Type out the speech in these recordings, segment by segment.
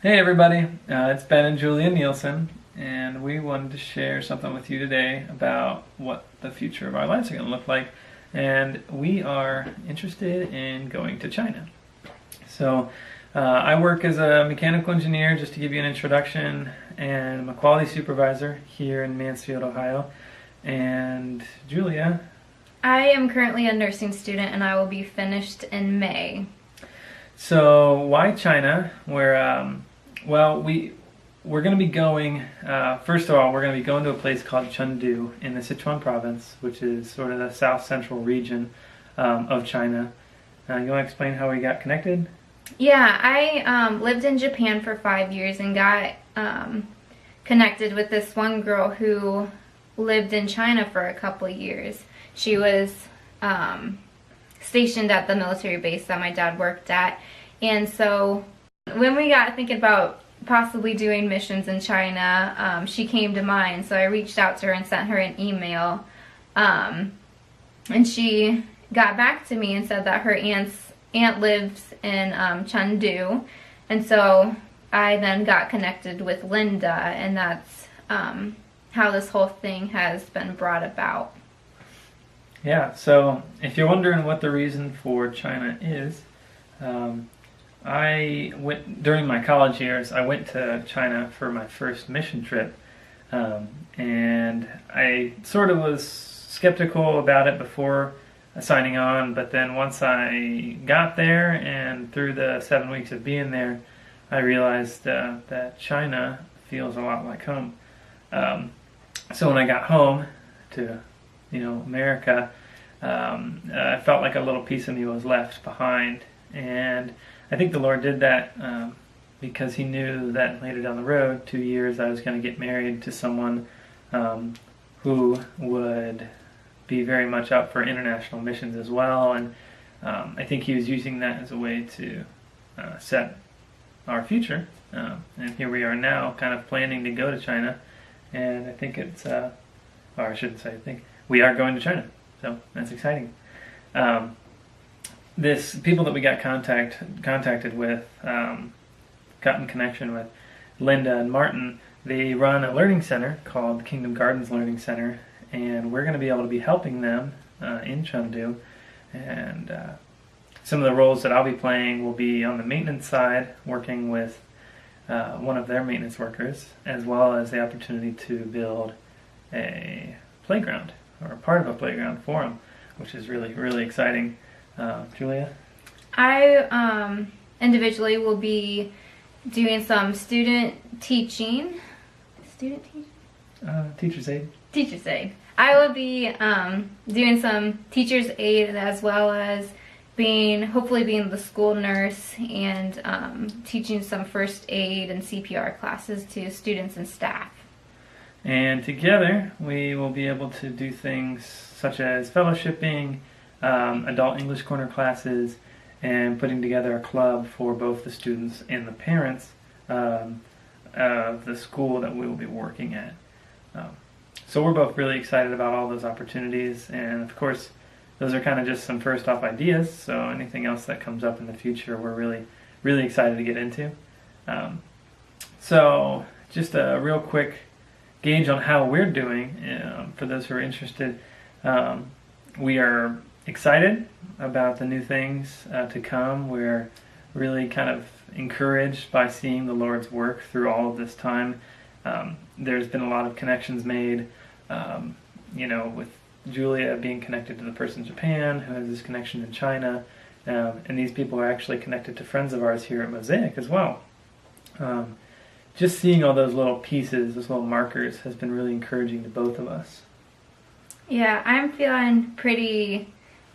Hey everybody, it's Ben and Julia Nielsen, and we wanted to share something with you today about what the future of our lives are going to look like. And we are interested in going to China. So, I work as a mechanical engineer, just to give you an introduction, and I'm a quality supervisor here in Mansfield, Ohio. And Julia. I am currently a nursing student and I will be finished in May. So, why China? Well, we're going to be going. First of all, we're going to be going to a place called Chengdu in the Sichuan province, which is sort of the south central region of China. You want to explain how we got connected? Yeah, I lived in Japan for 5 years and got connected with this one girl who lived in China for a couple of years. She was stationed at the military base that my dad worked at. And so when we got thinking about possibly doing missions in China, she came to mind. So I reached out to her and sent her an email. And she got back to me and said that her aunt lives in Chengdu. And so I then got connected with Linda, and that's how this whole thing has been brought about. Yeah. So if you're wondering what the reason for China is, I went during my college years. I went to China for my first mission trip, and I sort of was skeptical about it before signing on. But then once I got there, and through the 7 weeks of being there, I realized that China feels a lot like home. So when I got home to, America, I felt like a little piece of me was left behind, and I think the Lord did that because He knew that later down the road, 2 years, I was going to get married to someone who would be very much up for international missions as well, and I think He was using that as a way to set our future. And here we are now, kind of planning to go to China, and I think or I shouldn't say I think, we are going to China, so that's exciting. This people that we got contacted with, got in connection with, Linda and Martin. They run a learning center called Kingdom Gardens Learning Center, and we're going to be able to be helping them in Chengdu. And some of the roles that I'll be playing will be on the maintenance side, working with one of their maintenance workers, as well as the opportunity to build a playground, or a part of a playground for them, which is really, really exciting. Julia? I individually will be doing some student teaching. Student teaching? Teacher's aid. Teacher's aid. I will be doing some teacher's aid, as well as hopefully being the school nurse, and teaching some first aid and CPR classes to students and staff. And together we will be able to do things such as fellowshipping, adult English corner classes, and putting together a club for both the students and the parents of the school that we will be working at. So we're both really excited about all those opportunities, and of course those are kind of just some first off ideas, so anything else that comes up in the future we're really, really excited to get into. So just a real quick gauge on how we're doing, for those who are interested. We are excited about the new things to come. We're really kind of encouraged by seeing the Lord's work through all of this time. There's been a lot of connections made, with Julia being connected to the person in Japan who has this connection in China, and these people are actually connected to friends of ours here at Mosaic as well. Just seeing all those little pieces, those little markers, has been really encouraging to both of us. Yeah, I'm feeling pretty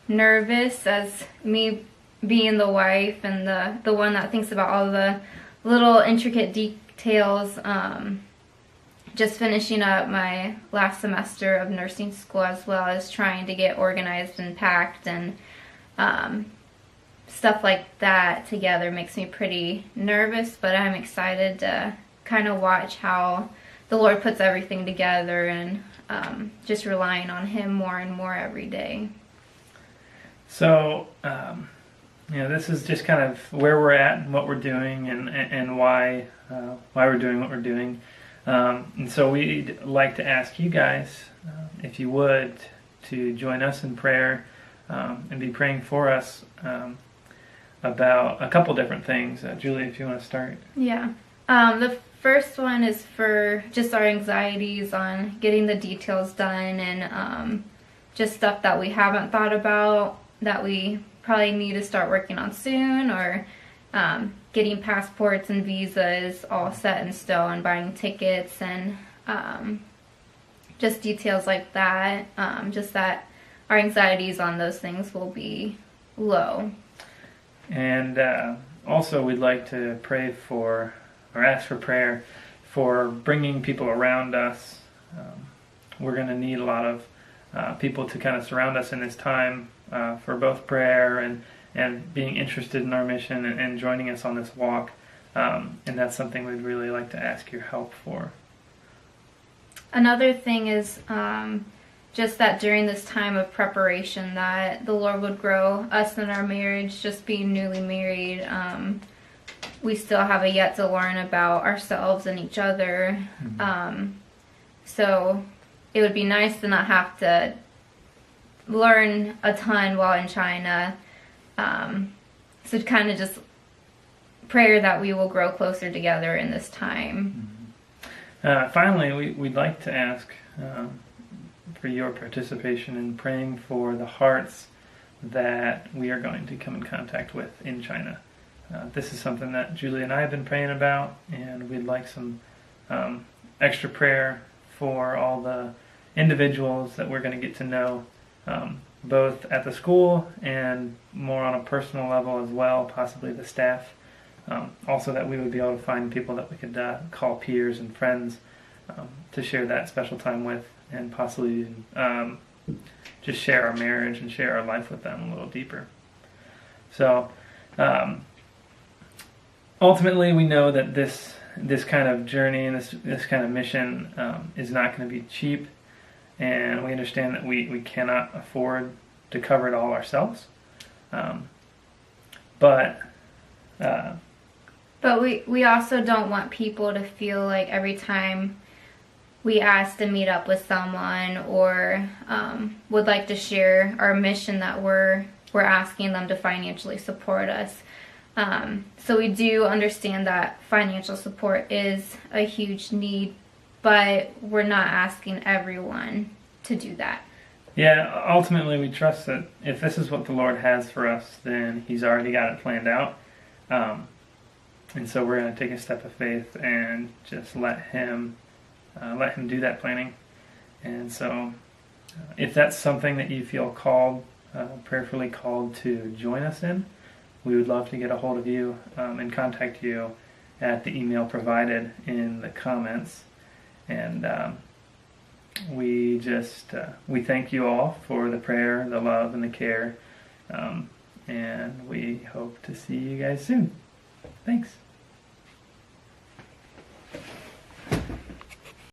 nervous, as me being the wife and the one that thinks about all the little intricate details. Just finishing up my last semester of nursing school, as well as trying to get organized and packed, and stuff like that together makes me pretty nervous, but I'm excited to kind of watch how the Lord puts everything together, and just relying on Him more and more every day. So, this is just kind of where we're at and what we're doing and why we're doing what we're doing. And so we'd like to ask you guys, if you would, to join us in prayer and be praying for us about a couple different things. Julie, if you want to start. Yeah. The first one is for just our anxieties on getting the details done and just stuff that we haven't thought about that we probably need to start working on soon, or getting passports and visas all set in stone, buying tickets, and just details like that. Just that our anxieties on those things will be low. And also we'd like to pray for, or ask for prayer for bringing people around us. We're going to need a lot of people to kind of surround us in this time for both prayer and being interested in our mission and joining us on this walk. And that's something we'd really like to ask your help for. Another thing is just that during this time of preparation that the Lord would grow us in our marriage, just being newly married. We still have a yet to learn about ourselves and each other. So it would be nice to not have to learn a ton while in China. So kind of just prayer that we will grow closer together in this time. Finally, we'd like to ask for your participation in praying for the hearts that we are going to come in contact with in China. This is something that Julia and I have been praying about, and we'd like some extra prayer for all the individuals that we're going to get to know, both at the school and more on a personal level as well, possibly the staff. Also that we would be able to find people that we could call peers and friends to share that special time with, and possibly just share our marriage and share our life with them a little deeper. So ultimately we know that this kind of journey and this kind of mission is not going to be cheap, and we understand that we cannot afford to cover it all ourselves. But we also don't want people to feel like every time we ask to meet up with someone or would like to share our mission that we're asking them to financially support us. So we do understand that financial support is a huge need, but we're not asking everyone to do that. Yeah, ultimately we trust that if this is what the Lord has for us, then He's already got it planned out. And so we're going to take a step of faith and just let Him do that planning. And so if that's something that you feel called, prayerfully called to join us in, we would love to get a hold of you and contact you at the email provided in the comments. And we thank you all for the prayer, the love, and the care. And we hope to see you guys soon. Thanks.